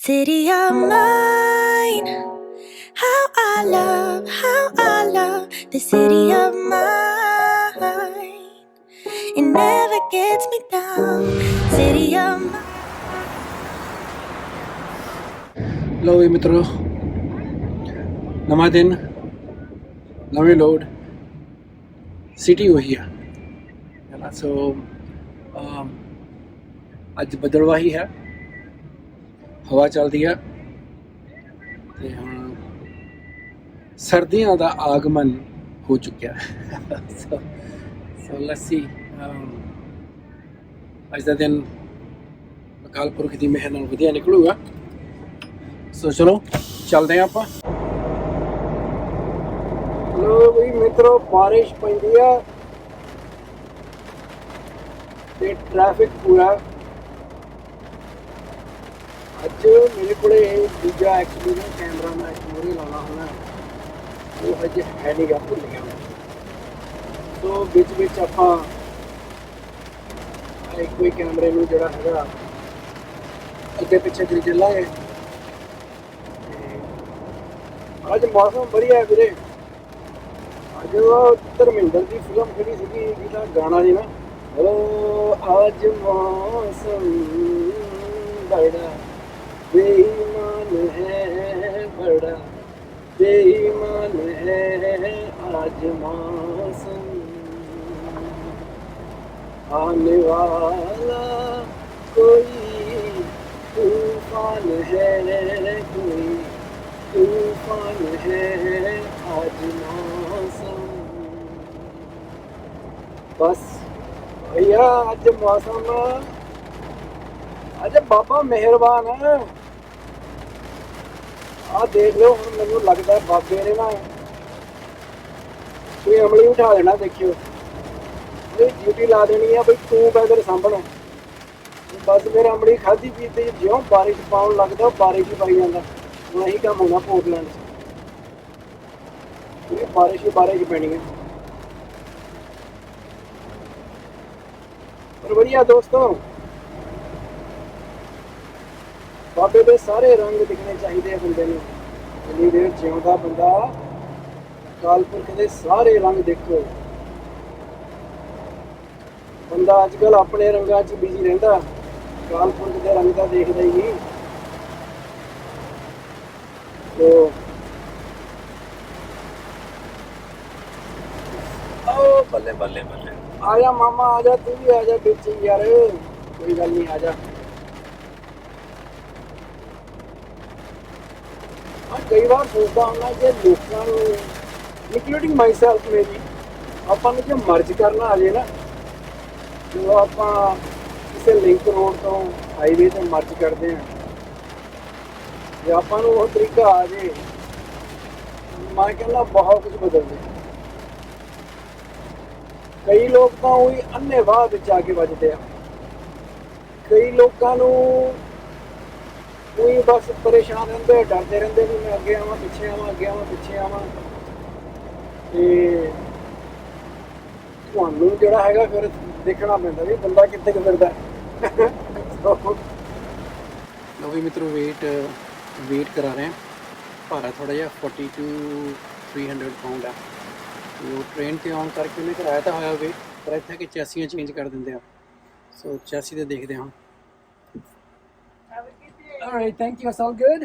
City of mine, how I love the city of mine. It never gets me down, city of mine. ਲਓ ਵੀ ਮਿੱਤਰੋ, ਨਵਾਂ ਦਿਨ ਨਵੇਂ load, city ਉਹੀ ਆ ਹੈ ਨਾ। ਸੋ ਅੱਜ ਬੱਦਲਵਾਹੀ ਹੈ, ਹਵਾ ਚੱਲਦੀ ਆ ਤੇ ਹੁਣ ਸਰਦੀਆਂ ਦਾ ਆਗਮਨ ਹੋ ਚੁੱਕਿਆ। ਸੋ ਲੱਸੀ ਅੱਜ ਦਾ ਦਿਨ ਅਕਾਲ ਪੁਰਖ ਦੀ ਮਿਹਰ ਨਾਲ ਵਧੀਆ ਨਿਕਲੂਗਾ। ਸੋ ਚਲੋ ਚੱਲਦੇ ਹਾਂ ਆਪਾਂ। ਲੋ ਵੀ ਮਿੱਤਰੋ, ਬਾਰਿਸ਼ ਪੈਂਦੀ ਆ ਤੇ ਟ੍ਰੈਫਿਕ ਪੂਰਾ। ਅੱਜ ਮੇਰੇ ਕੋਲੇ ਦੂਜਾ ਐਕਚੁਅਲੀ ਨਾ ਕੈਮਰਾ ਮੈਂ ਮੂਹਰੇ ਲਾਉਣਾ ਹੁੰਦਾ, ਉਹ ਅੱਜ ਹੈ ਨਹੀਂ ਗਾ, ਭੁੱਲ ਗਿਆ ਮੈਂ। ਸੋ ਵਿੱਚ ਆਪਾਂ ਇੱਕੋ ਹੀ ਕੈਮਰੇ ਨੂੰ ਜਿਹੜਾ ਹੈਗਾ ਅੱਗੇ ਪਿੱਛੇ ਕਰੀ ਚੱਲਾਂਗੇ। ਅੱਜ ਮੌਸਮ ਵਧੀਆ ਹੈ ਵੀਰੇ। ਅੱਜ ਉਹ ਧਰਮਿੰਦਰ ਦੀ ਫਿਲਮ ਕਿਹੜੀ ਸੀਗੀ, ਜਿਹਦਾ ਗਾਣਾ ਸੀ ਨਾ, ਅੱਜ ਮੌਸਮ ਬੜਾ ਬੇਈਮਾਨ ਹੈ, ਬੜਾ ਬੇਈਮਾਨ ਹੈ ਅੱਜ ਮੌਸਮ, आने वाला कोई तूफान है, कोई तूफान है आज मौसम। बस भैया अज मौसम, अज बाबा मेहरबान है। आ देख लो, हम मैनू लगता है बाबे ने ना कोई अमली उठा देना। देखियो ड्यूटी ला देनी है बई, तू पैदल सामभना। बस मेरा अमली खाधी पीती ज्यों बारिश पाउन लगता बारिश ही पाई जाता। हूँ यही काम होना पोर्टलैंड, बारिश ही बारिश पैनी है। पर बढ़िया दोस्तों, बाबे दे सारे रंग दिखने चाहिए बंदे नूं। जिन्नी देर जिउंदा बंदा अकाल पुरख दे सारे रंग देखो। बंदा अजकल अपने रंगां च बिजी रहिंदा, अकाल पुरख दे रंग तां देखदा ही नहीं। तो ओ बल्ले बल्ले बल्ले, आजा मामा आजा, तू भी आजा बिच यार, कोई गल नहीं, आजा। हाँ कई बार सोचता हूँ कि लोगों को इंक्लूडिंग माई सैल्फ मेरी, ਆਪਾਂ ਨੂੰ ਜੇ ਮਰਜ਼ ਕਰਨਾ ਆ ਜੇ ਨਾ, ਜਦੋਂ ਆਪਾਂ ਕਿਸੇ ਲਿੰਕ ਰੋਡ ਤੋਂ ਹਾਈਵੇ ਤੇ ਮਰਜ਼ ਕਰਦੇ ਹਾਂ, ਜੇ ਆਪਾਂ ਨੂੰ ਉਹ ਤਰੀਕਾ ਆ ਜੇ, ਮੈਂ ਕਹਿੰਦਾ ਬਹੁਤ ਕੁਝ ਬਦਲ ਜੇ। ਕਈ ਲੋਕ ਤਾਂ ਉਹੀ ਅੰਨ੍ਹੇਵਾਹ ਵਿੱਚ ਆ ਕੇ ਵੱਜਦੇ ਆ। ਕਈ ਲੋਕਾਂ ਨੂੰ ਉਹੀ ਬਸ ਪਰੇਸ਼ਾਨ ਰਹਿੰਦੇ, ਡਰਦੇ ਰਹਿੰਦੇ ਵੀ ਮੈਂ ਅੱਗੇ ਆਵਾਂ ਪਿੱਛੇ ਆਵਾਂ, ਅੱਗੇ ਆਵਾਂ ਪਿੱਛੇ ਆਵਾਂ। ਤੇ ਤੁਹਾਨੂੰ ਜਿਹੜਾ ਹੈਗਾ ਫਿਰ ਦੇਖਣਾ ਪੈਂਦਾ ਵੀ ਬੰਦਾ ਕਿੱਥੇ ਕੁ ਫਿਰਦਾ। ਲਓ ਵੀ ਮਿੱਤਰੋ, ਵੇਟ ਕਰਾ ਰਹੇ ਹਾਂ। ਭਾਰਾ ਥੋੜ੍ਹਾ ਜਿਹਾ 40 to 300 ਪਾਊਂਡ ਆ। ਉਹ ਟ੍ਰੇਨ 'ਤੇ ਆਉਣ ਕਰਕੇ ਉਹਨੇ ਕਰਾਇਆ ਤਾਂ ਹੋਇਆ ਵੇਟ, ਪਰ ਇੱਥੇ ਕਿ ਚੈਸੀਆਂ ਚੇਂਜ ਕਰ ਦਿੰਦੇ ਆ। ਸੋ ਚੈਸੀ ਤੇ ਦੇਖਦੇ ਹਾਂ। Alright, thank you. It's all good.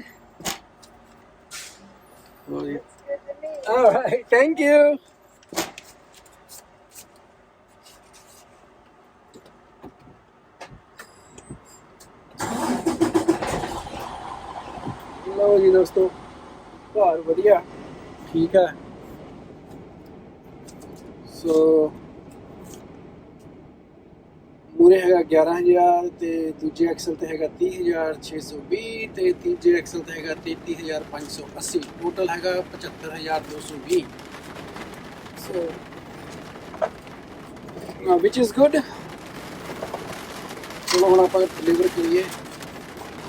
Alright, thank you. ਲਓ ਜੀ ਦੋਸਤੋ, ਘਰ ਵਧੀਆ ਠੀਕ ਹੈ। ਸੋ ਮੂਰੇ ਹੈਗਾ 11,000 ਤੇ ਦੂਜੇ ਐਕਸਲ ਤੇ ਹੈਗਾ 30,620 ਤੇ ਤੀਜੇ ਐਕਸਲ ਤੇ ਹੈਗਾ 33,580। ਟੋਟਲ ਹੈਗਾ 75,220। ਸੋ ਵਿਚ ਇਜ਼ ਗੁੱਡ। ਚਲੋ ਹੁਣ ਆਪਾਂ ਡਿਲੀਵਰ ਕਰੀਏ।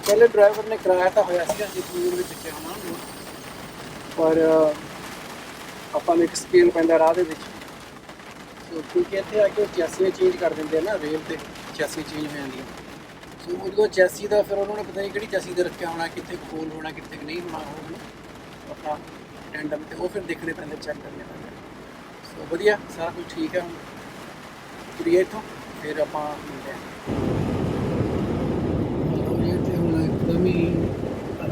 ਪਹਿਲੇ ਡਰਾਈਵਰ ਨੇ ਕਰਾਇਆ ਤਾਂ ਹੋਇਆ ਸੀਗਾ, ਅਸੀਂ ਟੂਰ ਵਿੱਚ ਚੱਕਿਆ ਹੋਣਾ, ਪਰ ਆਪਾਂ ਨੂੰ ਇੱਕ ਸਕੇਲ ਪੈਂਦਾ ਰਾਹ ਦੇ ਵਿੱਚ। ਸੋ ਕਿਉਂਕਿ ਇੱਥੇ ਆ ਕੇ ਉਹ ਚੈਸੀਆਂ ਚੇਂਜ ਕਰ ਦਿੰਦੇ ਆ ਨਾ, ਰੇਲ 'ਤੇ ਚੈਸੀਆਂ ਚੇਂਜ ਹੋ ਜਾਂਦੀਆਂ। ਸੋ ਉਦੋਂ ਚੈਸੀ ਦਾ ਫਿਰ ਉਹਨਾਂ ਨੇ ਪਤਾ ਨਹੀਂ ਕਿਹੜੀ ਚੈਸੀ ਦੇ ਰੱਖਿਆ ਹੋਣਾ, ਕਿੱਥੇ ਖੋਲ ਹੋਣਾ ਕਿੱਥੇ ਨਹੀਂ ਹੋਣਾ ਉਹ ਆਪਣਾ ਟੈਂਡਮ ਤੇ ਉਹ ਫਿਰ ਦੇਖਣੇ ਪੈਂਦੇ, ਚੈੱਕ ਕਰਨੇ ਪੈਂਦੇ। ਸੋ ਵਧੀਆ ਸਾਰਾ ਕੁਝ ਠੀਕ ਹੈ। ਹੁਣ ਤੁਰੀਏ ਇੱਥੋਂ ਫਿਰ ਆਪਾਂ ਮਿਲਦੇ ਹਾਂ। ਤੇ ਹੁਣ ਇੱਕਦਮ ਹੀ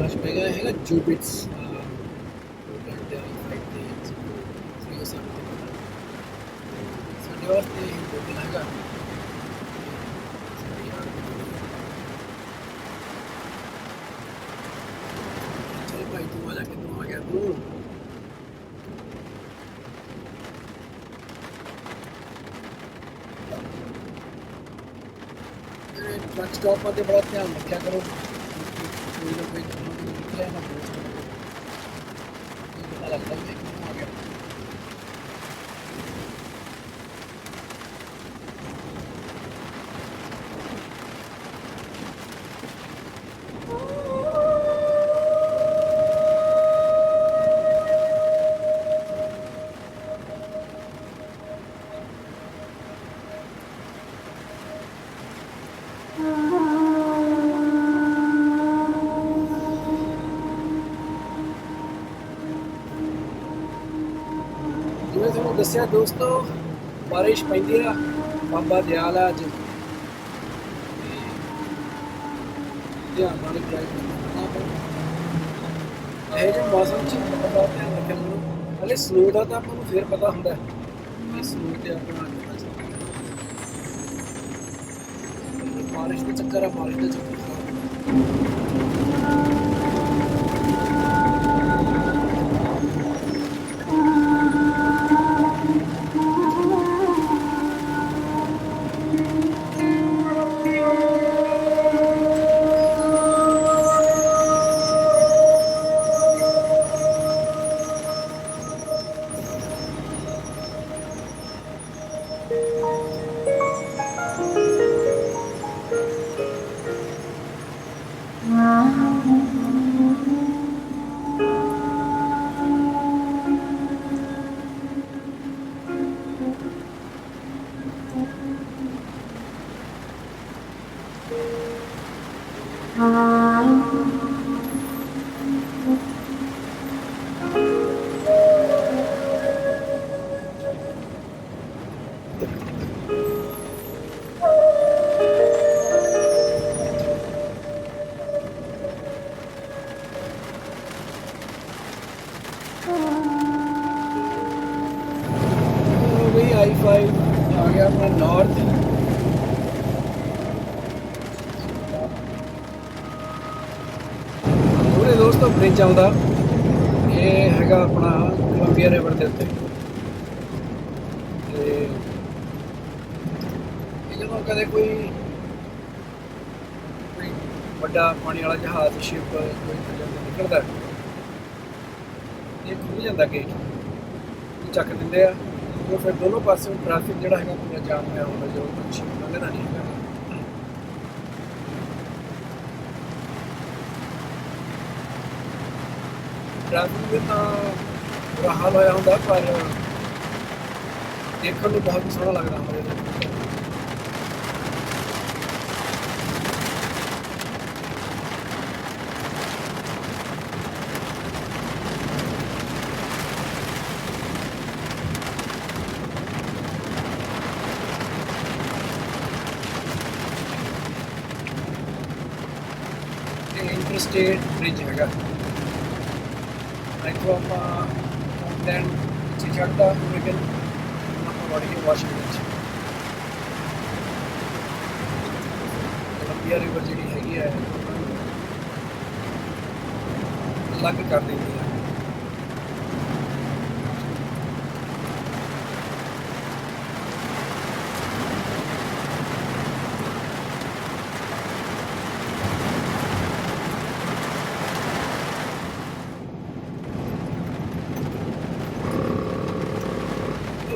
ਰਸ਼ ਪੈ ਗਿਆ ਹੈਗਾ ਜੂਬਿਟਸ ਸਾਡੇ ਵਾਸਤੇ ਹੋਟਲ ਹੈਗਾ। ਚਲ ਭਾਈ ਤੂੰ ਆ ਜਾ, ਕਿੱਥੋਂ ਆ ਗਿਆ ਤੂੰ? ਟਰੱਕ ਸਟਾਪਾਂ ਤੇ ਬੜਾ ਧਿਆਨ ਰੱਖਿਆ ਕਰੋ, ਕੋਈ ਨਾ ਕੋਈ ਨਿਕਲਿਆ ਨਾ ਪੋਸਟ ਪਤਾ ਲੱਗਦਾ ਵੀ ਕਿੱਥੋਂ ਆ ਗਿਆ। ਜਿਵੇਂ ਤੁਹਾਨੂੰ ਦੱਸਿਆ ਦੋਸਤੋ, ਬਾਰਿਸ਼ ਪੈਂਦੀ ਆ, ਬਾਬਾ ਦਿਆਲ ਆ ਅੱਜ। ਧਿਆਨ ਨਾਲ ਡਰਾਈਵ ਕਰਨਾ ਇਹ ਜਿਹੇ ਮੌਸਮ 'ਚ ਬੜਾ ਧਿਆਨ ਰੱਖਿਆ ਕਰੋ। ਹਲੇ ਸਨੋ ਦਾ ਤਾਂ ਆਪਾਂ ਨੂੰ ਫਿਰ ਪਤਾ ਹੁੰਦਾ ਕਿ ਸਨੋ ਤੇ ਆਪਣਾ ਬਾਰਿਸ਼ ਦਾ ਚੱਕਰ ਆ, ਬਾਰਿਸ਼ ਦਾ ਚੱਕਰ I-5 ਆ ਗਿਆ ਆਪਣਾ ਨਾਰਥ। ਪੂਰੇ ਦੋਸਤੋ ਬ੍ਰਿਜ ਆਉਂਦਾ, ਇਹ ਹੈਗਾ ਆਪਣਾ ਕੋਲੰਬੀਆ ਰਿਵਰ ਦੇ ਉੱਤੇ। ਤੇ ਇਹ ਜਦੋਂ ਕਦੇ ਕੋਈ ਵੱਡਾ ਪਾਣੀ ਵਾਲਾ ਜਹਾਜ਼, ਸ਼ਿਪ ਕੋਈ ਨਿਕਲਦਾ, ਇਹ ਖੁੱਲ ਜਾਂਦਾ ਗੇਟ, ਚੱਕ ਦਿੰਦੇ ਆ। ਉਹ ਫਿਰ ਦੋਨੋਂ ਪਾਸੇ ਟ੍ਰੈਫਿਕ ਜਿਹੜਾ ਹੈਗਾ ਪੂਰਾ ਜਾਮ ਹੋਇਆ ਹੁੰਦਾ, ਜੋ ਸ਼ਿਪ ਲੰਘਦਾ ਨਹੀਂ ਹੈਗਾ। ਟ੍ਰੈਫਿਕ ਦੇ ਤਾਂ ਬੁਰਾ ਹਾਲ ਹੋਇਆ ਹੁੰਦਾ, ਪਰ ਦੇਖਣ ਨੂੰ ਬਹੁਤ ਸੋਹਣਾ ਲੱਗਦਾ ਹੁੰਦਾ। ਇੰਟਰਸਟੇਟ ਬ੍ਰਿਜ ਹੈਗਾ, ਇੱਥੋਂ ਆਪਾਂ ਆਨਲਾਈਨ ਚ ਚੜ੍ਹਦਾ ਲੇਕਿਨ ਆਪਾਂ ਵੜ ਕੇ ਵਾਸ਼ਿੰਗਟਨ 'ਚ ਕੋਲੰਬੀਆ ਰਿਵਰ ਜਿਹੜੀ ਹੈਗੀ ਹੈ ਅਲੱਗ ਕਰ ਦਿੰਦੀ ਹੈ।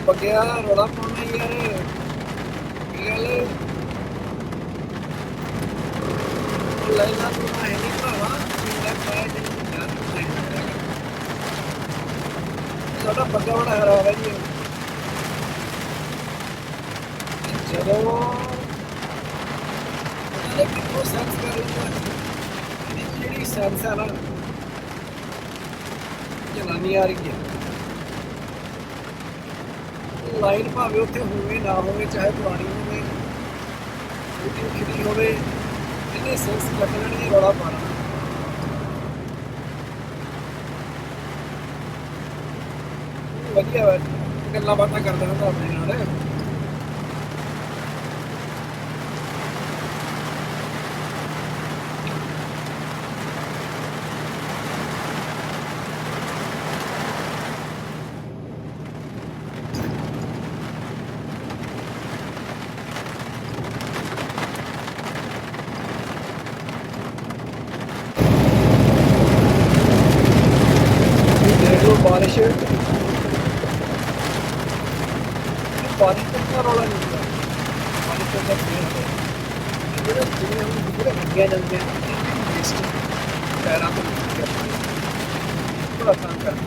ਬੱਗਿਆ ਰੌਲਾ ਪਾਉਣਾ ਯਾਰ, ਕੀ ਗੱਲ ਲਾਈਨਾਂ ਤੋਂ ਹੈ ਨਹੀਂ ਭਰਾਵਾ, ਸਾਡਾ ਬੱਗਾ ਬੜਾ ਖਰਾਬ ਹੈ ਜੀ। ਜਦੋਂ ਕਿੱਥੋਂ ਜਿਹੜੀ ਸੈਂਸ ਹੈ ਨਾ ਜਨਾਨੀ ਆ ਰਹੀ ਹੈ ਲਾਈਨ ਭਾਵੇਂ ਉੱਥੇ ਹੋਵੇ ਨਾ ਹੋਵੇ ਚਾਹੇ ਪੁਰਾਣੀ ਹੋਵੇ ਖਿੜੀ ਹੋਵੇ ਇਹਨੇ ਸੈਂਸ ਕੱਢ ਲੈਣੀ ਰੌਲਾ ਪਾਣਾ ਵਧੀਆ ਵਾ ਗੱਲਾਂ ਬਾਤਾਂ ਕਰਦਾ ਹੁੰਦਾ ਆਪਣੇ ਨਾਲ देख लो बारिश बारिश का इतना रौला नहीं होता बारिश का जब पूरे भंगिया जलते हैं वेस्ट पैरों को थोड़ा आसान कर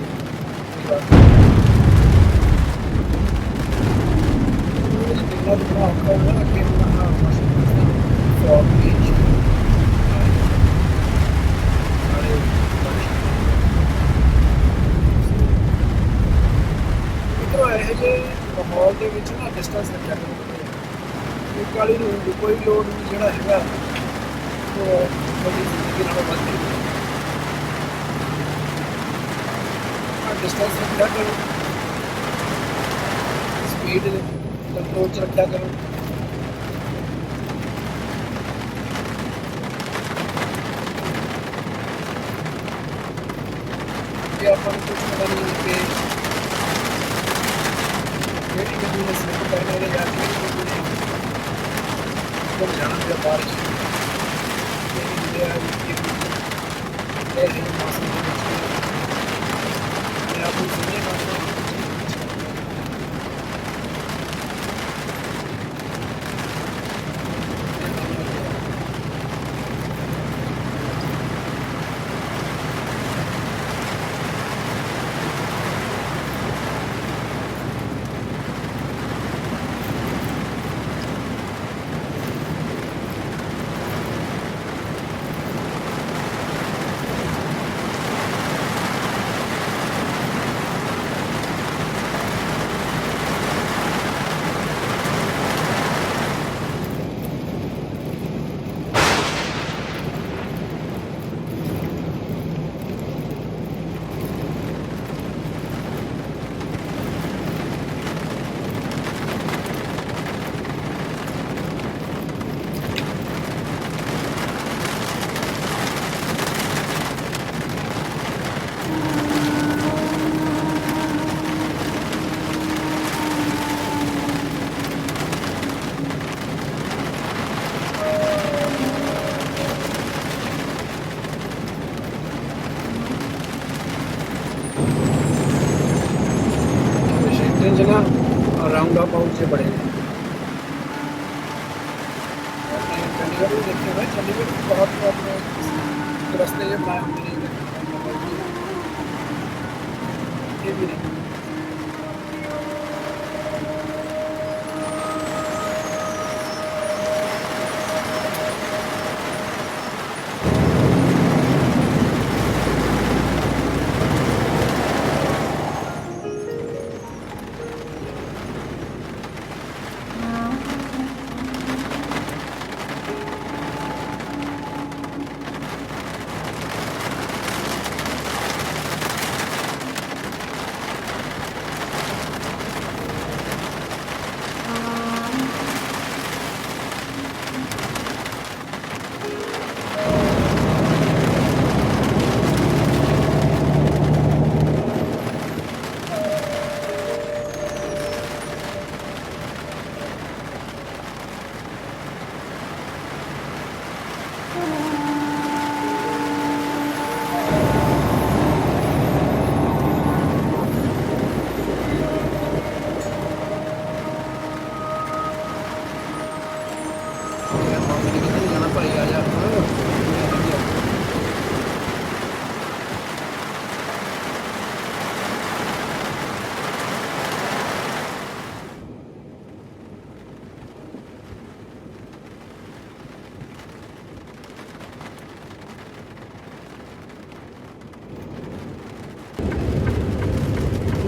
देखना दुखना औखा होगा ना कि फॉग ਇਹੋ ਜਿਹੇ ਮਾਹੌਲ ਦੇ ਵਿੱਚ ਨਾ ਡਿਸਟੈਂਸ ਰੱਖਿਆ ਕਰੋ ਇੱਕ ਵਾਲੀ ਨੂੰ ਕੋਈ ਲੋੜ ਨਹੀਂ ਜਿਹੜਾ ਹੈਗਾ ਉਹ ਤੁਹਾਡੀ ਜ਼ਿੰਦਗੀ ਨਾਲੋਂ ਵੱਧ ਨਹੀਂ ਡਿਸਟੈਂਸ ਰੱਖਿਆ ਕਰੋ ਸਪੀਡ ਕੰਟਰੋਲ 'ਚ ਰੱਖਿਆ ਕਰੋ ਜੇ ਆਪਾਂ ਨੂੰ ਕੁਛ ਪਤਾ ਨਹੀਂ ਕਿ ਜਿਹੜੀ ਗੱਡੀ ਨੇ ਸਲਿੱਪ ਕਰਨੇ ਨੇ ਜਾਂ ਕਿਹੜੀ ਗੱਡੀ ਨੇ ਘੁੰਮ ਜਾਣਾ ਜਾਂ ਬਾਰਿਸ਼ ਜਿਹੜੀ ਮਿਲਿਆ ਇਹ ਮੌਸਮ ਦੇ ਵਿੱਚ ਮੈਂ ਆਪ ਨੂੰ ਸੁਣਿਆ ना राउंड अबाउट से बड़े चंडीगढ़ भी देखते हुए चंडीगढ़ बहुत रास्ते जो बनाए होते हैं ये भी नहीं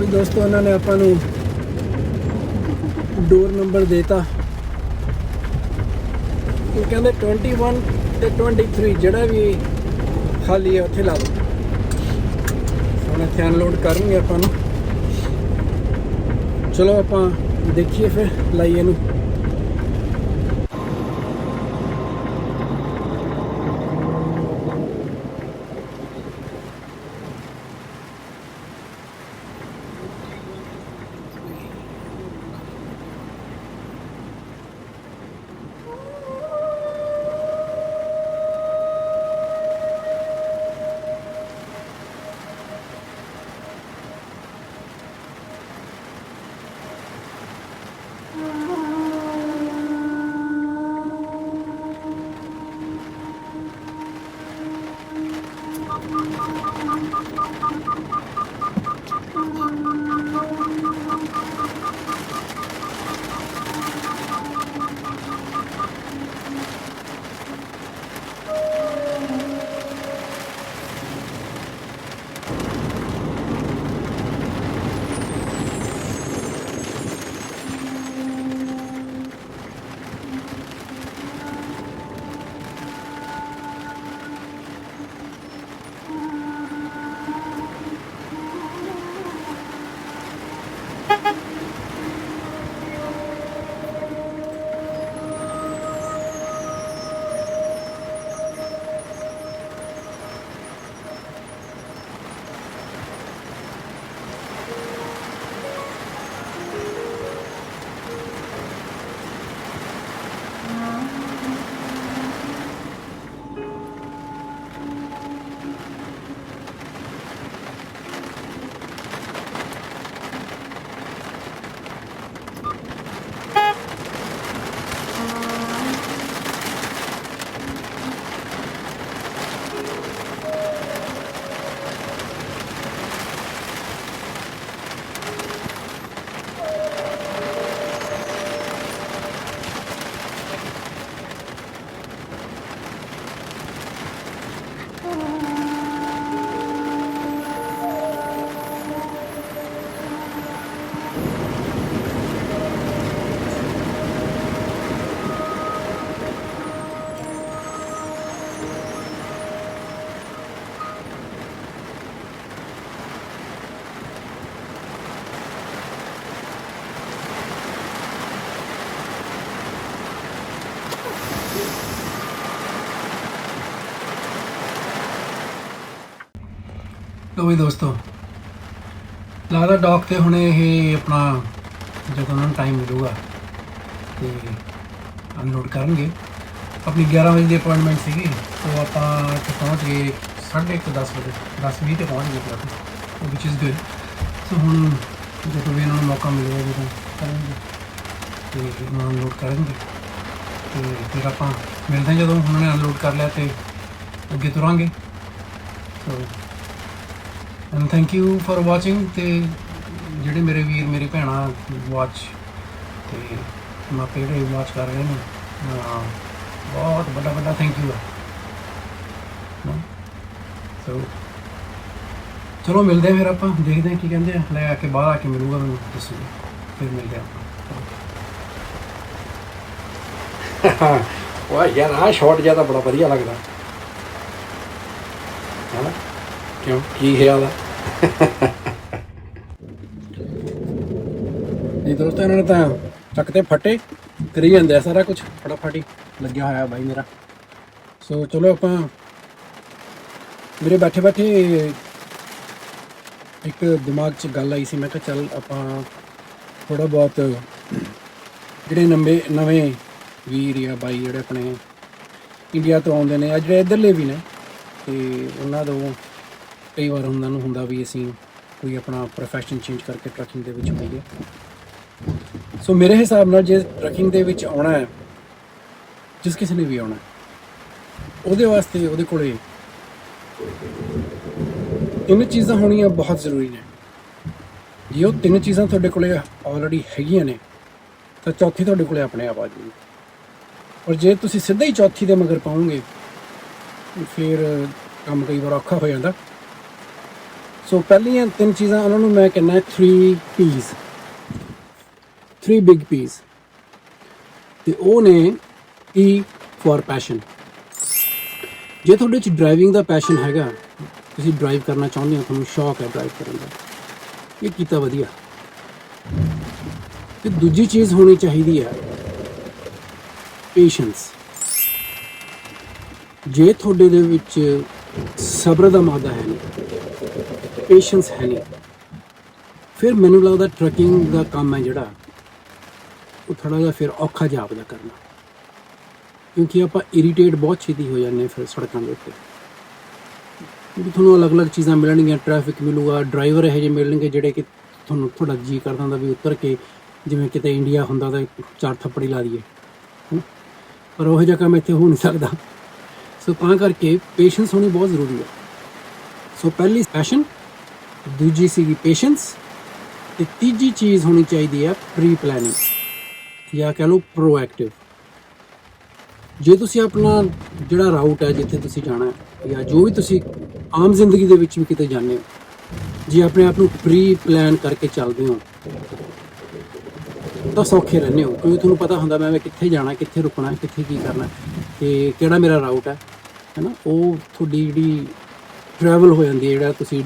ਵੀ ਦੋਸਤੋ ਉਹਨਾਂ ਨੇ ਆਪਾਂ ਨੂੰ ਡੋਰ ਨੰਬਰ ਦੇਤਾ। ਉਹ ਕਹਿੰਦੇ 21 ਤੇ 23 ਜਿਹੜਾ ਵੀ ਖਾਲੀ ਹੈ ਉੱਥੇ ਲਾ ਲਓ। ਹੁਣ ਇੱਥੇ ਅਨਲੋਡ ਕਰਨਗੇ ਆਪਾਂ ਨੂੰ। ਚਲੋ ਆਪਾਂ ਦੇਖੀਏ ਫਿਰ ਲਾਈਏ ਇਹਨੂੰ। ਲਓ ਵੀ ਦੋਸਤੋ, ਲੱਗਦਾ ਡੌਕ ਤੇ ਹੁਣੇ ਇਹ ਆਪਣਾ ਜਦੋਂ ਉਹਨਾਂ ਨੂੰ ਟਾਈਮ ਮਿਲੂਗਾ ਤੇ ਅਨਲੋਡ ਕਰਨਗੇ। ਆਪਣੀ 11 ਵਜੇ ਦੀ ਅਪਾਇੰਟਮੈਂਟ ਸੀਗੀ, तो ਆਪਾਂ ਇੱਥੇ ਪਹੁੰਚ ਗਏ 1:30 10 ਵਜੇ 10:20 ਤੇ ਪਹੁੰਚ ਗਏ ਆਪਾਂ, ਵਿਚ ਇਜ਼ ਗੁੱਡ। ਸੋ ਹੁਣ ਜਦੋਂ ਵੀ ਇਹਨਾਂ ਨੂੰ ਮੌਕਾ ਮਿਲੇਗਾ ਜਦੋਂ ਕਰਨਗੇ ਤੇ ਉਹਨਾਂ ਅਨਲੋਡ ਕਰਨਗੇ ਤੇ ਫਿਰ ਆਪਾਂ ਮਿਲਦੇ ਹਾਂ ਜਦੋਂ ਉਹਨਾਂ ਨੇ ਅਨਲੋਡ ਕਰ ਲਿਆ ਤੇ ਅੱਗੇ ਤੁਰਾਂਗੇ। So and thank you for watching. ਤੇ ਜਿਹੜੇ ਮੇਰੇ ਵੀਰ ਮੇਰੀ ਭੈਣਾਂ ਵਾਚ ਤੇ ਮਾਪੇ ਜਿਹੜੇ ਵਾਚ ਕਰ ਰਹੇ ਨੇ, ਬਹੁਤ ਵੱਡਾ ਥੈਂਕ ਯੂ ਹੈ। ਸੋ ਚਲੋ ਮਿਲਦੇ ਹਾਂ ਫਿਰ ਆਪਾਂ, ਦੇਖਦੇ ਹਾਂ ਕੀ ਕਹਿੰਦੇ ਆ। ਲੈ ਆ ਕੇ ਬਾਹਰ ਆ ਕੇ ਮਿਲੂਗਾ ਮੈਨੂੰ, ਦੱਸੂਗਾ, ਫਿਰ ਮਿਲਦੇ ਆਪਾਂ। ਵਾਹ ਯਾਰ, ਆਹ ਸ਼ਾਟ ਜਿਆਦਾ ਬੜਾ ਵਧੀਆ ਲੱਗਦਾ ਹੈ ਨਾ, ਕਿਉਂ ਕੀ ਖਿਆਲ ਆ? ਜੀ ਦੋਸਤੋ, ਇਹਨਾਂ ਨੇ ਤਾਂ ਚੱਕ ਤੇ ਫੱਟੇ ਕਰੀ ਜਾਂਦੇ ਆ, ਸਾਰਾ ਕੁਝ ਫਟਾਫਟ ਹੀ ਲੱਗਿਆ ਹੋਇਆ ਬਾਈ ਮੇਰਾ। ਸੋ ਚਲੋ ਆਪਾਂ, ਮੇਰੇ ਬੈਠੇ ਬੈਠੇ ਇੱਕ ਦਿਮਾਗ 'ਚ ਗੱਲ ਆਈ ਸੀ। ਮੈਂ ਕਿਹਾ ਚੱਲ ਆਪਾਂ ਥੋੜ੍ਹਾ ਬਹੁਤ ਜਿਹੜੇ ਨਵੇਂ ਵੀਰ ਜਾਂ ਬਾਈ ਜਿਹੜੇ ਆਪਣੇ ਇੰਡੀਆ ਤੋਂ ਆਉਂਦੇ ਨੇ, ਜਿਹੜੇ ਇੱਧਰਲੇ ਵੀ ਨੇ, ਤੇ ਉਹਨਾਂ ਤੋਂ ਕਈ ਵਾਰ ਉਹਨਾਂ ਨੂੰ ਹੁੰਦਾ ਵੀ ਅਸੀਂ ਕੋਈ ਆਪਣਾ ਪ੍ਰੋਫੈਸ਼ਨ ਚੇਂਜ ਕਰਕੇ ਟਰੱਕਿੰਗ ਦੇ ਵਿੱਚ ਆਈਏ। ਸੋ ਮੇਰੇ ਹਿਸਾਬ ਨਾਲ ਜੇ ਟਰੱਕਿੰਗ ਦੇ ਵਿੱਚ ਆਉਣਾ ਹੈ, ਜਿਸ ਕਿਸੇ ਨੇ ਵੀ ਆਉਣਾ, ਉਹਦੇ ਵਾਸਤੇ ਉਹਦੇ ਕੋਲੇ 3 ਚੀਜ਼ਾਂ ਹੋਣੀਆਂ ਬਹੁਤ ਜ਼ਰੂਰੀ ਨੇ। ਜੇ ਉਹ 3 ਚੀਜ਼ਾਂ ਤੁਹਾਡੇ ਕੋਲੇ ਆਲਰੇਡੀ ਹੈਗੀਆਂ ਨੇ ਤਾਂ ਚੌਥੀ ਤੁਹਾਡੇ ਕੋਲੇ ਆਪਣੇ ਆਪ ਆ ਜਾਊਗੀ। ਔਰ ਜੇ ਤੁਸੀਂ ਸਿੱਧਾ ਹੀ ਚੌਥੀ ਦੇ ਮਗਰ ਪਾਓਗੇ ਫਿਰ ਕੰਮ ਕਈ ਵਾਰ ਔਖਾ ਹੋ ਜਾਂਦਾ। ਸੋ ਪਹਿਲੀਆਂ 3 ਚੀਜ਼ਾਂ ਉਹਨਾਂ ਨੂੰ ਮੈਂ ਕਹਿੰਦਾ 3 P's, 3 ਬਿਗ P's, ਤੇ ਉਹ ਨੇ P ਫॉर ਪੈਸ਼ਨ। ਜੇ ਤੁਹਾਡੇ 'ਚ ਡਰਾਈਵਿੰਗ ਦਾ ਪੈਸ਼ਨ ਹੈਗਾ, ਤੁਸੀਂ ਡਰਾਈਵ ਕਰਨਾ ਚਾਹੁੰਦੇ ਹੋ, ਤੁਹਾਨੂੰ ਸ਼ੌਕ ਹੈ ਡਰਾਈਵ ਕਰਨ ਦਾ, ਇਹ ਕੀਤਾ ਵਧੀਆ। ਤੇ ਦੂਜੀ ਚੀਜ਼ ਹੋਣੀ ਚਾਹੀਦੀ ਹੈ ਪੇਸ਼ੈਂਸ। ਜੇ ਤੁਹਾਡੇ ਦੇ ਵਿੱਚ ਸਬਰ ਦਾ ਮਾਦਾ ਹੈ ਨਹੀਂ, ਪੇਸ਼ੈਂਸ ਹੈ ਨਹੀਂ, ਫਿਰ ਮੈਨੂੰ ਲੱਗਦਾ ਟਰੱਕਿੰਗ ਦਾ ਕੰਮ ਹੈ ਜਿਹੜਾ ਉਹ ਥੋੜ੍ਹਾ ਜਿਹਾ ਫਿਰ ਔਖਾ ਜਾਪਦਾ ਕਰਨਾ, ਕਿਉਂਕਿ ਆਪਾਂ ਇਰੀਟੇਟ ਬਹੁਤ ਛੇਤੀ ਹੋ ਜਾਂਦੇ ਫਿਰ ਸੜਕਾਂ ਦੇ ਉੱਤੇ। ਕਿਉਂਕਿ ਤੁਹਾਨੂੰ ਅਲੱਗ-ਅਲੱਗ ਚੀਜ਼ਾਂ ਮਿਲਣਗੀਆਂ, ਟ੍ਰੈਫਿਕ ਮਿਲੂਗਾ, ਡਰਾਈਵਰ ਇਹੋ ਜਿਹੇ ਮਿਲਣਗੇ ਜਿਹੜੇ ਕਿ ਤੁਹਾਨੂੰ ਤੁਹਾਡਾ ਜੀਅ ਕਰਦਾ ਹੁੰਦਾ ਵੀ ਉਤਰ ਕੇ ਜਿਵੇਂ ਕਿਤੇ ਇੰਡੀਆ ਹੁੰਦਾ ਤਾਂ 4 ਥੱਪੜੀ ਲਾ ਦਈਏ, ਪਰ ਉਹੋ ਜਿਹਾ ਕੰਮ ਇੱਥੇ ਹੋ ਨਹੀਂ ਸਕਦਾ। ਸੋ ਤਾਂ ਕਰਕੇ ਪੇਸ਼ੈਂਸ ਹੋਣੀ ਬਹੁਤ ਜ਼ਰੂਰੀ ਹੈ। ਸੋ ਪਹਿਲੀ ਪੈਸ਼ਨ, ਦੂਜੀ ਸੀਗੀ ਪੇਸ਼ੈਂਸ, ਤੇ ਤੀਜੀ ਚੀਜ਼ ਹੋਣੀ ਚਾਹੀਦੀ ਹੈ ਪ੍ਰੀ ਪਲੈਨਿੰਗ ਜਾਂ ਕਹਿ ਲਓ ਪ੍ਰੋਐਕਟਿਵ। ਜੇ ਤੁਸੀਂ ਆਪਣਾ ਜਿਹੜਾ ਰਾਊਟ ਹੈ ਜਿੱਥੇ ਤੁਸੀਂ ਜਾਣਾ ਹੈ ਜਾਂ ਜੋ ਵੀ ਤੁਸੀਂ ਆਮ ਜ਼ਿੰਦਗੀ ਦੇ ਵਿੱਚ ਵੀ ਕਿਤੇ ਜਾਂਦੇ ਹੋ, ਜੇ ਆਪਣੇ ਆਪ ਨੂੰ ਪ੍ਰੀ ਪਲਾਨ ਕਰਕੇ ਚੱਲਦੇ ਹੋ ਤਾਂ ਸੌਖੇ ਰਹਿੰਦੇ ਹੋ, ਕਿਉਂਕਿ ਤੁਹਾਨੂੰ ਪਤਾ ਹੁੰਦਾ ਮੈਂ ਕਿੱਥੇ ਜਾਣਾ, ਕਿੱਥੇ ਰੁਕਣਾ, ਕਿੱਥੇ ਕੀ ਕਰਨਾ ਤੇ ਕਿਹੜਾ ਮੇਰਾ ਰਾਊਟ ਹੈ ਨਾ। ਉਹ ਤੁਹਾਡੀ ਜਿਹੜੀ ਟਰੈਵਲ ਹੋ ਜਾਂਦੀ ਹੈ, ਜਿਹੜਾ ਤੁਸੀਂ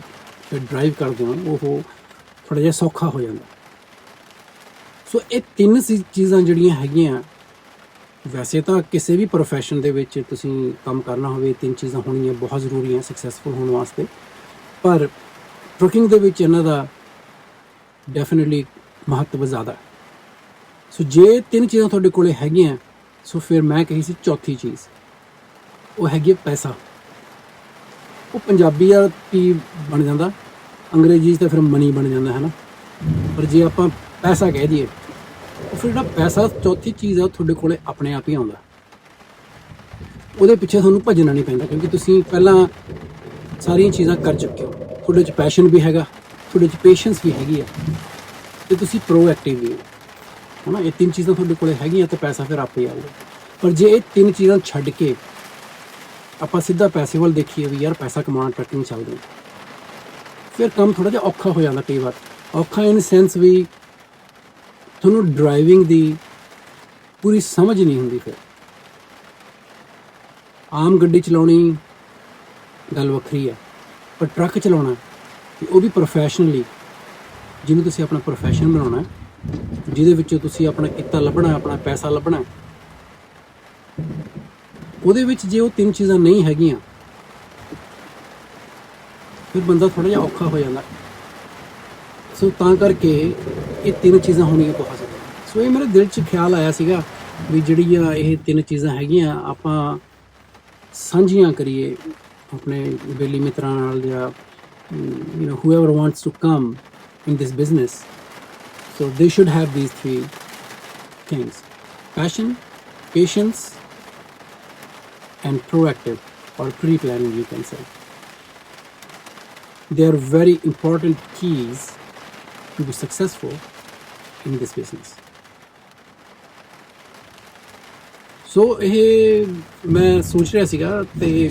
ਡਰਾਈਵ ਕਰਦੇ ਹੋ, ਉਹ ਥੋੜ੍ਹਾ ਜਿਹਾ ਸੌਖਾ ਹੋ ਜਾਂਦਾ। ਸੋ ਇਹ 3 ਚੀਜ਼ਾਂ ਜਿਹੜੀਆਂ ਹੈਗੀਆਂ, ਵੈਸੇ ਤਾਂ ਕਿਸੇ ਵੀ ਪ੍ਰੋਫੈਸ਼ਨ ਦੇ ਵਿੱਚ ਤੁਸੀਂ ਕੰਮ ਕਰਨਾ ਹੋਵੇ 3 ਚੀਜ਼ਾਂ ਹੋਣੀਆਂ ਬਹੁਤ ਜ਼ਰੂਰੀ ਹੈ ਸਕਸੈਸਫੁਲ ਹੋਣ ਵਾਸਤੇ, ਪਰ ਟਰੱਕਿੰਗ ਦੇ ਵਿੱਚ ਇਹਨਾਂ ਦਾ ਡੈਫੀਨਿਟਲੀ ਮਹੱਤਵ ਜ਼ਿਆਦਾ। ਸੋ ਜੇ 3 ਚੀਜ਼ਾਂ ਤੁਹਾਡੇ ਕੋਲੇ ਹੈਗੀਆਂ, ਸੋ ਫਿਰ ਮੈਂ ਕਹੀ ਸੀ ਚੌਥੀ ਚੀਜ਼, ਉਹ ਹੈਗੀ ਪੈਸਾ। ਉਹ ਪੰਜਾਬੀ ਆ ਪੀ ਬਣ ਜਾਂਦਾ, ਅੰਗਰੇਜ਼ੀ 'ਚ ਤਾਂ ਫਿਰ ਮਨੀ ਬਣ ਜਾਂਦਾ ਹੈ ਨਾ, ਪਰ ਜੇ ਆਪਾਂ ਪੈਸਾ ਕਹਿ ਦਈਏ, ਉਹ ਫਿਰ ਜਿਹੜਾ ਪੈਸਾ ਚੌਥੀ ਚੀਜ਼ ਆ ਉਹ ਤੁਹਾਡੇ ਕੋਲੇ ਆਪਣੇ ਆਪ ਹੀ ਆਉਂਦਾ। ਉਹਦੇ ਪਿੱਛੇ ਤੁਹਾਨੂੰ ਭੱਜਣਾ ਨਹੀਂ ਪੈਂਦਾ, ਕਿਉਂਕਿ ਤੁਸੀਂ ਪਹਿਲਾਂ ਸਾਰੀਆਂ ਚੀਜ਼ਾਂ ਕਰ ਚੁੱਕੇ ਹੋ। ਤੁਹਾਡੇ 'ਚ ਪੈਸ਼ਨ ਵੀ ਹੈਗਾ, ਤੁਹਾਡੇ 'ਚ ਪੇਸ਼ੈਂਸ ਵੀ ਹੈਗੀ ਆ, ਤੇ ਤੁਸੀਂ ਪ੍ਰੋਐਕਟਿਵ ਵੀ ਹੋ, ਹੈ ਨਾ। ਇਹ 3 ਚੀਜ਼ਾਂ ਤੁਹਾਡੇ ਕੋਲੇ ਹੈਗੀਆਂ ਤਾਂ ਪੈਸਾ ਫਿਰ ਆਪੇ ਆਊਗਾ। ਪਰ ਜੇ ਇਹ 3 ਚੀਜ਼ਾਂ ਛੱਡ ਕੇ ਆਪਾਂ ਸਿੱਧਾ ਪੈਸੇ ਵੱਲ ਦੇਖੀਏ ਵੀ ਯਾਰ ਪੈਸਾ ਕਮਾਉਣਾ ਟਰੱਕਿੰਗ ਚੱਲਦੇ, ਫਿਰ ਕੰਮ ਥੋੜ੍ਹਾ ਜਿਹਾ ਔਖਾ ਹੋ ਜਾਂਦਾ। ਕਈ ਵਾਰ ਔਖਾ ਇਨ ਸੈਂਸ ਵੀ ਤੁਹਾਨੂੰ ਡਰਾਈਵਿੰਗ ਦੀ ਪੂਰੀ ਸਮਝ ਨਹੀਂ ਹੁੰਦੀ। ਫਿਰ ਆਮ ਗੱਡੀ ਚਲਾਉਣੀ ਗੱਲ ਵੱਖਰੀ ਹੈ, ਪਰ ਟਰੱਕ ਚਲਾਉਣਾ ਤੇ ਉਹ ਵੀ ਪ੍ਰੋਫੈਸ਼ਨਲੀ, ਜਿਹਨੂੰ ਤੁਸੀਂ ਆਪਣਾ ਪ੍ਰੋਫੈਸ਼ਨ ਬਣਾਉਣਾ, ਜਿਹਦੇ ਵਿੱਚੋਂ ਤੁਸੀਂ ਆਪਣਾ ਕਿੱਤਾ ਲੱਭਣਾ, ਆਪਣਾ ਪੈਸਾ ਲੱਭਣਾ, ਉਹਦੇ ਵਿੱਚ ਜੇ ਉਹ 3 ਚੀਜ਼ਾਂ ਨਹੀਂ ਹੈਗੀਆਂ, ਫਿਰ ਬੰਦਾ ਥੋੜ੍ਹਾ ਜਿਹਾ ਔਖਾ ਹੋ ਜਾਂਦਾ। ਸੋ ਤਾਂ ਕਰਕੇ ਇਹ 3 ਚੀਜ਼ਾਂ ਹੋਣੀਆਂ ਬਹੁਤ ਜ਼ਰੂਰੀ। ਸੋ ਇਹ ਮੇਰੇ ਦਿਲ 'ਚ ਖਿਆਲ ਆਇਆ ਸੀਗਾ ਵੀ ਜਿਹੜੀਆਂ ਇਹ 3 ਚੀਜ਼ਾਂ ਹੈਗੀਆਂ ਆਪਾਂ ਸਾਂਝੀਆਂ ਕਰੀਏ ਆਪਣੇ ਬੇਲੀ ਮਿੱਤਰਾਂ ਨਾਲ, ਜਾਂ whoever wants to come in this business, so they should have these 3 things: passion, patience, and proactive or pre-planning, you can say. They are very important keys to be successful in this business. So ਇਹ ਮੈਂ ਸੋਚ ਰਿਹਾ ਸੀਗਾ, ਤੇ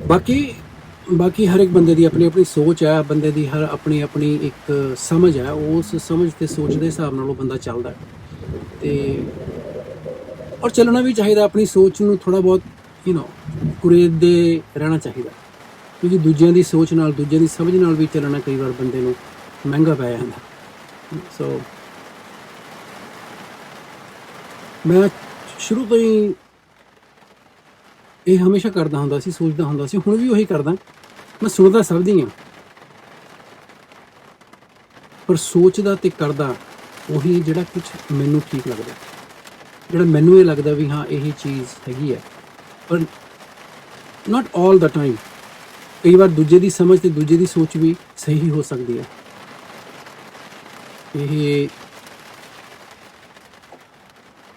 ਬਾਕੀ ਹਰ ਇੱਕ ਬੰਦੇ ਦੀ ਆਪਣੀ ਆਪਣੀ ਸੋਚ ਹੈ, ਬੰਦੇ ਦੀ ਹਰ ਆਪਣੀ ਆਪਣੀ ਇੱਕ ਸਮਝ ਹੈ। ਉਸ ਸਮਝ ਤੇ ਸੋਚ ਦੇ ਹਿਸਾਬ ਨਾਲ ਉਹ ਬੰਦਾ ਚੱਲਦਾ, ਤੇ ਔਰ ਚੱਲਣਾ ਵੀ ਚਾਹੀਦਾ। ਆਪਣੀ ਸੋਚ ਨੂੰ ਥੋੜ੍ਹਾ ਬਹੁਤ ਕੁਰੇਦਦੇ ਰਹਿਣਾ ਚਾਹੀਦਾ, ਕਿਉਂਕਿ ਦੂਜਿਆਂ ਦੀ ਸੋਚ ਨਾਲ, ਦੂਜਿਆਂ ਦੀ ਸਮਝ ਨਾਲ ਵੀ ਚੱਲਣਾ ਕਈ ਵਾਰ ਬੰਦੇ ਨੂੰ ਮਹਿੰਗਾ ਪੈ ਜਾਂਦਾ। ਸੋ ਮੈਂ ਸ਼ੁਰੂ ਤੋਂ ਹੀ ਇਹ ਹਮੇਸ਼ਾ ਕਰਦਾ ਹੁੰਦਾ ਸੀ, ਸੋਚਦਾ ਹੁੰਦਾ ਸੀ, ਹੁਣ ਵੀ ਉਹੀ ਕਰਦਾ। ਮੈਂ ਸੁਣਦਾ ਸਭ ਦੀ ਹਾਂ, ਪਰ ਸੋਚਦਾ ਤੇ ਕਰਦਾ ਉਹੀ ਜਿਹੜਾ ਕੁਝ ਮੈਨੂੰ ਠੀਕ ਲੱਗਦਾ, ਜਿਹੜਾ ਮੈਨੂੰ ਇਹ ਲੱਗਦਾ ਵੀ ਹਾਂ ਇਹੀ ਚੀਜ਼ ਹੈਗੀ ਹੈ। ਪਰ ਨਾਟ ਆਲ ਦਾ ਟਾਈਮ। ਕਈ ਵਾਰ ਦੂਜੇ ਦੀ ਸਮਝ ਤੇ ਦੂਜੇ ਦੀ ਸੋਚ ਵੀ ਸਹੀ ਹੋ ਸਕਦੀ ਹੈ। ਇਹ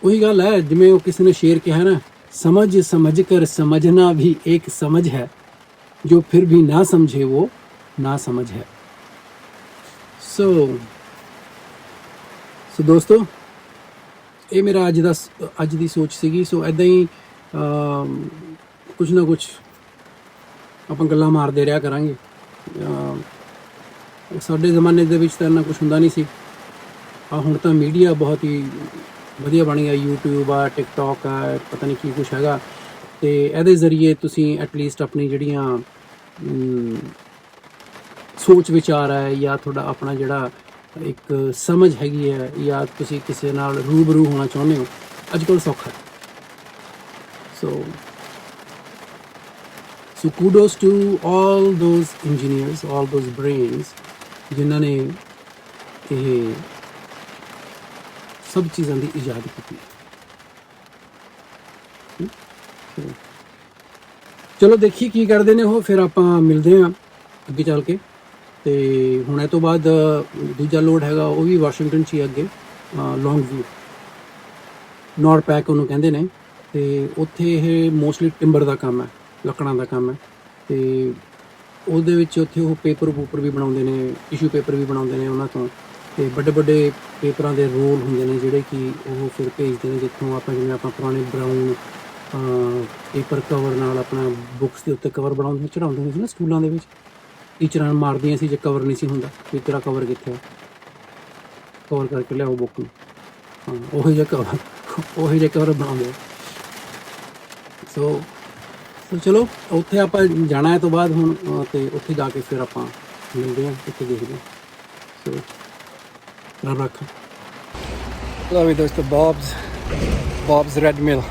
ਉਹੀ ਗੱਲ ਹੈ, ਜਿਵੇਂ ਉਹ ਕਿਸੇ ਨੇ ਸ਼ੇਰ ਕਿਹਾ ਨਾ, समझ समझ कर समझना भी एक समझ है, जो फिर भी ना समझे वो ना समझ है। सो दोस्तों, ये मेरा अज दी सोच सीगी। सो ऐदां ही कुछ ना कुछ ਆਪਾਂ ਗੱਲਾਂ ਮਾਰਦੇ ਰਿਹਾ ਕਰਾਂਗੇ। ਸਾਡੇ ਜ਼ਮਾਨੇ ਦੇ ਵਿੱਚ ਤਾਂ ਇੰਨਾ ਕੁਝ ਹੁੰਦਾ ਨਹੀਂ ਸੀ। ਹੁਣ ਤਾਂ ਮੀਡੀਆ ਬਹੁਤ ਹੀ ਵਧੀਆ ਬਣ ਗਿਆ, YouTube ਆ, TikTok ਆ, ਪਤਾ ਨਹੀਂ ਕੀ ਕੁਛ ਹੈਗਾ, ਅਤੇ ਇਹਦੇ ਜ਼ਰੀਏ ਤੁਸੀਂ ਐਟਲੀਸਟ ਆਪਣੀ ਜਿਹੜੀਆਂ ਸੋਚ ਵਿਚਾਰ ਹੈ ਜਾਂ ਤੁਹਾਡਾ ਆਪਣਾ ਜਿਹੜਾ ਇੱਕ ਸਮਝ ਹੈਗੀ ਹੈ, ਜਾਂ ਤੁਸੀਂ ਕਿਸੇ ਨਾਲ ਰੂਬਰੂ ਹੋਣਾ ਚਾਹੁੰਦੇ ਹੋ, ਅੱਜ ਕੱਲ੍ਹ ਸੌਖਾ ਹੈ। So kudos to all those engineers, all those brains ਜਿਨ੍ਹਾਂ ਨੇ ਇਹ ਸਭ ਚੀਜ਼ਾਂ ਦੀ ਇਜਾਦ ਕੀਤੀ। ਚਲੋ ਦੇਖੀਏ ਕੀ ਕਰਦੇ ਨੇ ਉਹ, ਫਿਰ ਆਪਾਂ ਮਿਲਦੇ ਹਾਂ ਅੱਗੇ ਚੱਲ ਕੇ। ਅਤੇ ਹੁਣ ਇਹ ਤੋਂ ਬਾਅਦ ਦੂਜਾ ਲੋਡ ਹੈਗਾ, ਉਹ ਵੀ ਵਾਸ਼ਿੰਗਟਨ 'ਚ ਹੀ ਅੱਗੇ, ਲੌਂਗ ਵਿਊ, ਨੌਰਥ ਪੈਕ ਉਹਨੂੰ ਕਹਿੰਦੇ ਨੇ। ਅਤੇ ਉੱਥੇ ਇਹ ਮੋਸਟਲੀ ਟਿੰਬਰ ਦਾ ਕੰਮ ਹੈ, ਲੱਕੜਾਂ ਦਾ ਕੰਮ ਹੈ। ਅਤੇ ਉਹਦੇ ਵਿੱਚ ਉੱਥੇ ਉਹ ਪੇਪਰ ਵੀ ਬਣਾਉਂਦੇ ਨੇ, ਟਿਸ਼ੂ ਪੇਪਰ ਵੀ ਬਣਾਉਂਦੇ ਨੇ ਉਹਨਾਂ ਤੋਂ, ਅਤੇ ਵੱਡੇ ਵੱਡੇ ਪੇਪਰਾਂ ਦੇ ਰੋਲ ਹੁੰਦੇ ਨੇ ਜਿਹੜੇ ਕਿ ਉਹ ਫਿਰ ਭੇਜਦੇ ਨੇ, ਜਿੱਥੋਂ ਆਪਾਂ ਜਿਵੇਂ ਆਪਾਂ ਪੁਰਾਣੇ ਬਰਾਊਨ ਪੇਪਰ ਕਵਰ ਨਾਲ ਆਪਣਾ ਬੁੱਕਸ ਦੇ ਉੱਤੇ ਕਵਰ ਚੜਾਉਂਦੇ ਹੁੰਦੇ ਸੀ ਨਾ ਸਕੂਲਾਂ ਦੇ ਵਿੱਚ। ਟੀਚਰਾਂ ਮਾਰਦੀਆਂ ਸੀ ਜੇ ਕਵਰ ਨਹੀਂ ਸੀ ਹੁੰਦਾ, ਵੀ ਤੇਰਾ ਕਵਰ ਕਿੱਥੇ ਹੈ, ਕਵਰ ਕਰਕੇ ਲਿਆਓ ਬੁੱਕ ਨੂੰ। ਉਹੀ ਜਿਹਾ ਕਵਰ ਬਣਾਉਂਦੇ। ਸੋ ਚਲੋ ਉੱਥੇ ਆਪਾਂ ਜਾਣਾ ਹੈ ਤੋਂ ਬਾਅਦ ਹੁਣ, ਅਤੇ ਉੱਥੇ ਜਾ ਕੇ ਫਿਰ ਆਪਾਂ ਮਿਲਦੇ ਹਾਂ, ਉੱਥੇ ਦੇਖਦੇ ਹਾਂ। ਸੋ ਰੱਬ ਰੱਖਾ। ਲਓ ਵੀ ਦੋਸਤੋ, ਬੌਬਸ ਰੈਡ ਮਿਲ।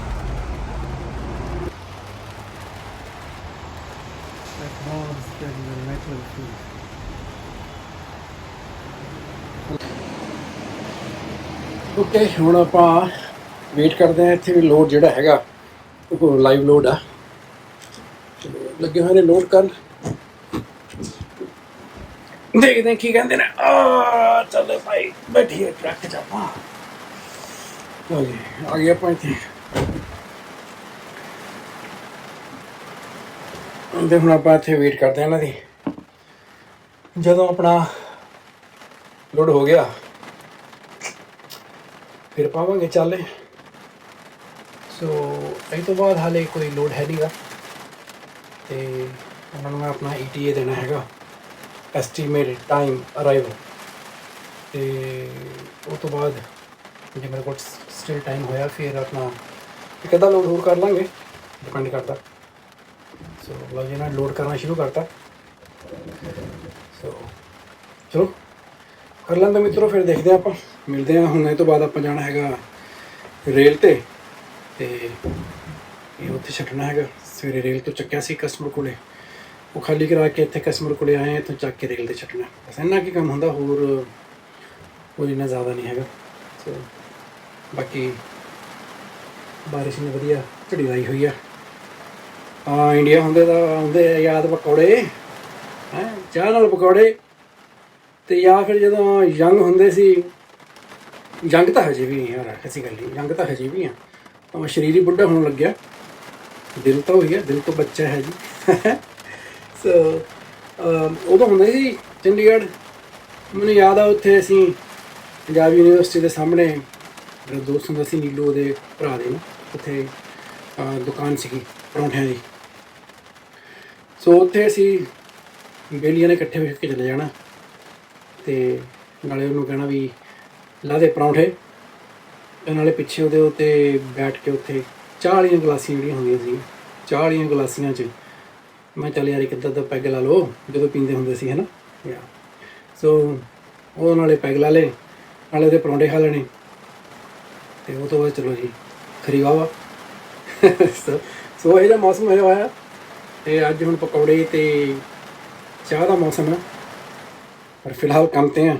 ਓਕੇ, ਹੁਣ ਆਪਾਂ ਵੇਟ ਕਰਦੇ ਹਾਂ ਇੱਥੇ ਵੀ। ਲੋਡ ਜਿਹੜਾ ਹੈਗਾ ਉਹ ਲਾਈਵ ਲੋਡ ਆ, ਲੱਗੇ ਹੋਏ ਨੇ ਲੋਡ ਕਰਨ। ਦੇਖਦੇ ਹਾਂ ਕੀ ਕਹਿੰਦੇ ਨੇ। ਚੱਲ ਭਾਈ ਬੈਠੀਏ ਟਰੱਕ 'ਚ ਆਪਾਂ। ਆ ਗਏ ਆਪਾਂ ਇੱਥੇ। ਅਤੇ ਹੁਣ ਆਪਾਂ ਇੱਥੇ ਵੇਟ ਕਰਦੇ ਹਾਂ ਇਹਨਾਂ ਦੀ। ਜਦੋਂ ਆਪਣਾ ਲੋਡ ਹੋ ਗਿਆ ਫਿਰ ਪਾਵਾਂਗੇ ਚਾਲੇ। ਸੋ ਇਹ ਤੋਂ ਬਾਅਦ ਹਾਲੇ ਕੋਈ ਲੋਡ ਹੈ ਨਹੀਂਗਾ, ਅਤੇ ਉਹਨਾਂ ਨੂੰ ਮੈਂ ਆਪਣਾ ETA ਦੇਣਾ ਹੈਗਾ, ਐਸਟੀਮੇਟਡ ਟਾਈਮ ਅਰਾਈਵਲ। ਅਤੇ ਉਹ ਤੋਂ ਬਾਅਦ ਜੇ ਮੇਰੇ ਕੋਲ ਸਟਿਲ ਟਾਈਮ ਹੋਇਆ ਫਿਰ ਆਪਣਾ ਇੱਕ ਅੱਧਾ ਲੋਡ ਹੋਰ ਕਰ ਲਾਂਗੇ, ਡਿਪੈਂਡ ਕਰਦਾ। ਸੋ ਲਓ ਜੀ, ਨਾਲ ਲੋਡ ਕਰਨਾ ਸ਼ੁਰੂ ਕਰਤਾ। ਸੋ ਚਲੋ ਕਰ ਲੈਂਦੇ ਮਿੱਤਰੋ, ਫਿਰ ਦੇਖਦੇ ਹਾਂ, ਆਪਾਂ ਮਿਲਦੇ ਹਾਂ। ਹੁਣ ਇਹ ਤੋਂ ਬਾਅਦ ਆਪਾਂ ਜਾਣਾ ਹੈਗਾ ਰੇਲ 'ਤੇ, ਅਤੇ ਇਹ ਉੱਥੇ ਛੱਡਣਾ ਹੈਗਾ। ਸਵੇਰੇ ਰੇਲ ਤੋਂ ਚੱਕਿਆ ਸੀ ਕਸਟਮਰ ਕੋਲੇ, ਉਹ ਖਾਲੀ ਕਰਾ ਕੇ ਇੱਥੇ ਕਸਟਮਰ ਕੋਲੇ ਆਏ, ਇੱਥੋਂ ਚੱਕ ਕੇ ਰੇਲ 'ਤੇ ਛੱਡਣਾ। ਬਸ ਇੰਨਾ ਕੀ ਕੰਮ ਹੁੰਦਾ, ਹੋਰ ਇੰਨਾ ਜ਼ਿਆਦਾ ਨਹੀਂ ਹੈਗਾ। ਸੋ ਬਾਕੀ ਬਾਰਿਸ਼ ਨੇ ਵਧੀਆ ਝੜੀ ਲਾਈ ਹੋਈ ਆ। ਇੰਡੀਆ ਹੁੰਦੇ ਤਾਂ ਆਉਂਦੇ ਯਾਦ ਪਕੌੜੇ, ਚਾਹ ਨਾਲ ਪਕੌੜੇ। ਅਤੇ ਜਾਂ ਫਿਰ ਜਦੋਂ ਯੰਗ ਹੁੰਦੇ ਸੀ, ਯੰਗ ਤਾਂ ਹਜੇ ਵੀ ਯਾਰ, ਐਸੀ ਗੱਲ ਨਹੀਂ, ਯੰਗ ਤਾਂ ਹਜੇ ਵੀ ਆ, ਸਰੀਰ ਹੀ ਬੁੱਢਾ ਹੋਣ ਲੱਗਿਆ, ਦਿਲ ਤਾਂ ਉਹੀ ਹੈ, ਦਿਲ ਤੋਂ ਬੱਚਾ ਹੈ ਜੀ। ਸੋ ਉਦੋਂ ਹੁੰਦੇ ਸੀ ਚੰਡੀਗੜ੍ਹ, ਮੈਨੂੰ ਯਾਦ ਆ ਉੱਥੇ ਅਸੀਂ ਪੰਜਾਬ ਯੂਨੀਵਰਸਿਟੀ ਦੇ ਸਾਹਮਣੇ ਮੇਰਾ ਦੋਸਤ ਹੁੰਦਾ ਸੀ ਨੀਲੂ, ਉਹਦੇ ਭਰਾ ਦੇ ਨਾ ਉੱਥੇ ਦੁਕਾਨ ਸੀਗੀ ਪਰੌਂਠਿਆਂ ਦੀ। ਸੋ ਉੱਥੇ ਅਸੀਂ ਬੇਲੀਆਂ ਨੇ ਇਕੱਠੇ ਹੋ ਕੇ ਚਲੇ ਜਾਣਾ, ਅਤੇ ਨਾਲੇ ਉਹਨੂੰ ਕਹਿਣਾ ਵੀ ਲਾ ਦੇ ਪਰੌਂਠੇ, ਅਤੇ ਨਾਲੇ ਪਿੱਛੇ ਉਹਦੇ ਉੱਤੇ ਬੈਠ ਕੇ ਉੱਥੇ ਚਾਹ ਵਾਲੀਆਂ ਗਲਾਸੀਆਂ ਜਿਹੜੀਆਂ ਹੁੰਦੀਆਂ ਸੀ, ਚਾਹ ਵਾਲੀਆਂ ਗਲਾਸੀਆਂ 'ਚ ਮੈਂ ਚੱਲ ਯਾਰ ਇੱਕ ਅੱਧਾ ਪੈਗ ਲਾ ਲਓ, ਜਦੋਂ ਪੀਂਦੇ ਹੁੰਦੇ ਸੀ, ਹੈ ਨਾ। ਸੋ ਉਹ ਨਾਲੇ ਪੈਗ ਲਾ ਲਏ, ਨਾਲੇ ਉਹਦੇ ਪਰੌਂਠੇ ਖਾ ਲੈਣੇ, ਅਤੇ ਉਹ ਤੋਂ ਬਾਅਦ ਚਲੋ ਜੀ ਖਰੀ ਵਾਹ। ਸੋ ਇਹ ਜਿਹਾ ਮੌਸਮ ਹੋਇਆ ਹੋਇਆ, ਅਤੇ ਅੱਜ ਹੁਣ ਪਕੌੜੇ ਅਤੇ ਚਾਹ ਦਾ ਮੌਸਮ ਹੈ। ਪਰ ਫਿਲਹਾਲ ਕੰਮ 'ਤੇ ਹਾਂ,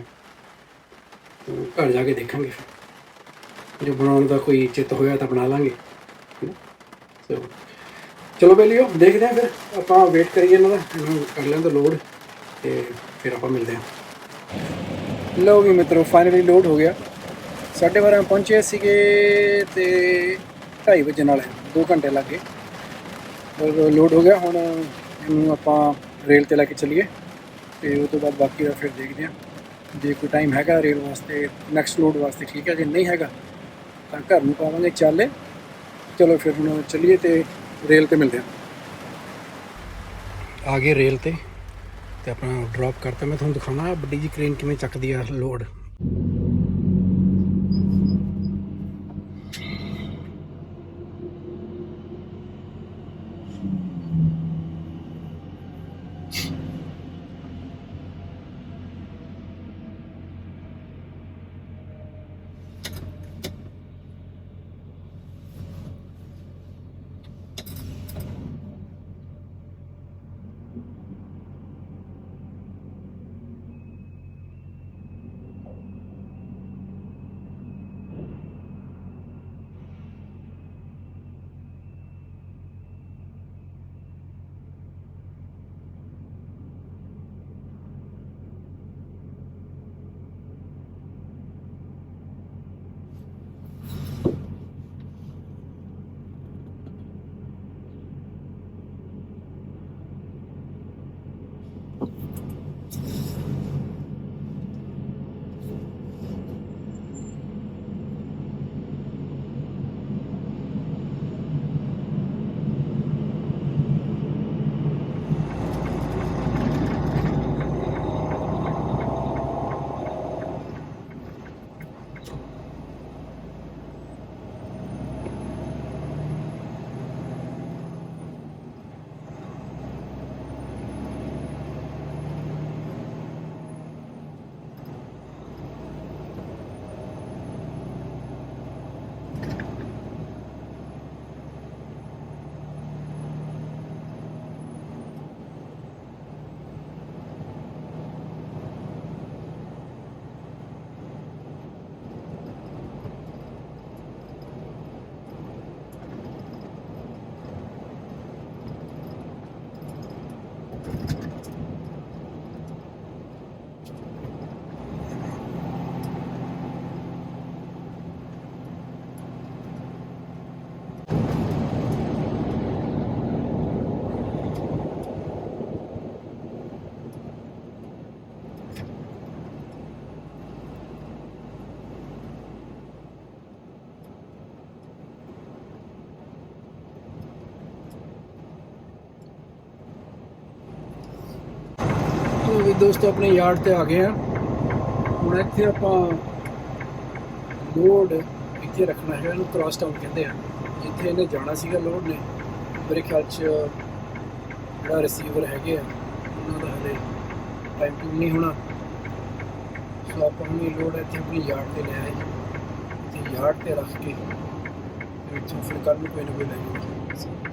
ਘਰ ਜਾ ਕੇ ਦੇਖਾਂਗੇ ਫਿਰ, ਜੋ ਬਣਾਉਣ ਦਾ ਕੋਈ ਚਿੱਤ ਹੋਇਆ ਤਾਂ ਬਣਾ ਲਾਂਗੇ। ਸੋ ਚਲੋ ਬੇਲੀਓ, ਦੇਖਦੇ ਹਾਂ ਫਿਰ ਆਪਾਂ, ਵੇਟ ਕਰੀਏ ਇਹਨਾਂ ਦਾ, ਇਹਨੂੰ ਕਰ ਲੈਣ ਦਾ ਲੋਡ, ਅਤੇ ਫਿਰ ਆਪਾਂ ਮਿਲਦੇ ਹਾਂ। ਲਓ ਵੀ ਮਿੱਤਰੋ, ਫਾਈਨਲੀ ਲੋਡ ਹੋ ਗਿਆ। 12:30 ਪਹੁੰਚੇ ਸੀਗੇ, ਅਤੇ 2:30 ਵਜੇ ਨਾਲ 2 ਘੰਟੇ ਲੱਗ ਗਏ। ਲੋਡ ਹੋ ਗਿਆ। ਹੁਣ ਇਹਨੂੰ ਆਪਾਂ ਰੇਲ 'ਤੇ ਲੈ ਕੇ ਚੱਲੀਏ, ਅਤੇ ਉਹ ਤੋਂ ਬਾਅਦ ਬਾਕੀ ਦਾ ਫਿਰ ਦੇਖਦੇ ਹਾਂ। ਜੇ ਕੋਈ ਟਾਈਮ ਹੈਗਾ ਰੇਲ ਵਾਸਤੇ, ਨੈਕਸਟ ਲੋਡ ਵਾਸਤੇ ਠੀਕ ਹੈ, ਜੇ ਨਹੀਂ ਹੈਗਾ ਤਾਂ ਘਰ ਨੂੰ ਪਾਵਾਂਗੇ ਚਾਲੇ। ਚਲੋ ਫਿਰ ਹੁਣ ਚੱਲੀਏ ਅਤੇ ਰੇਲ 'ਤੇ ਮਿਲਦੇ ਹਾਂ। ਆ ਗਏ ਰੇਲ 'ਤੇ, ਤੇ ਆਪਣਾ ਡ੍ਰੌਪ ਕਰਤਾ। ਮੈਂ ਤੁਹਾਨੂੰ ਦਿਖਾਉਣਾ ਵੱਡੀ ਜੀ ਕ੍ਰੇਨ ਕਿਵੇਂ ਚੱਕਦੀ ਆ ਲੋਡ। ਵੀ ਦੋਸਤੋ ਆਪਣੇ ਯਾਰਡ ਤੇ ਆ ਗਏ ਆ। ਹੁਣ ਇੱਥੇ ਆਪਾਂ ਲੋਡ ਇੱਥੇ ਰੱਖਣਾ ਹੈ, ਇਹਨੂੰ ਕ੍ਰਾਸ ਟਾਊਨ ਕਹਿੰਦੇ ਆ। ਜਿੱਥੇ ਇਹਨੇ ਜਾਣਾ ਸੀਗਾ ਲੋਡ ਨੇ, ਮੇਰੇ ਖਿਆਲ 'ਚ ਜਿਹੜਾ ਰਿਸੀਵਰ ਹੈਗੇ ਆ ਉਹਨਾਂ ਦਾ ਹਲੇ ਟਾਈਮ ਟੂ ਨਹੀਂ ਹੋਣਾ। ਸੋ ਆਪਾਂ ਨੂੰ ਇਹ ਲੋਡ ਇੱਥੇ ਆਪਣੀ ਯਾਰਡ ਤੇ ਲੈ ਆਏ, ਇੱਥੇ ਯਾਰਡ ਤੇ ਰੱਖ ਕੇ ਇੱਥੋਂ ਫਿਰ ਕੱਲ੍ਹ ਨੂੰ ਕੋਈ ਨਾ ਕੋਈ ਲੈ ਜਾਊਗਾ।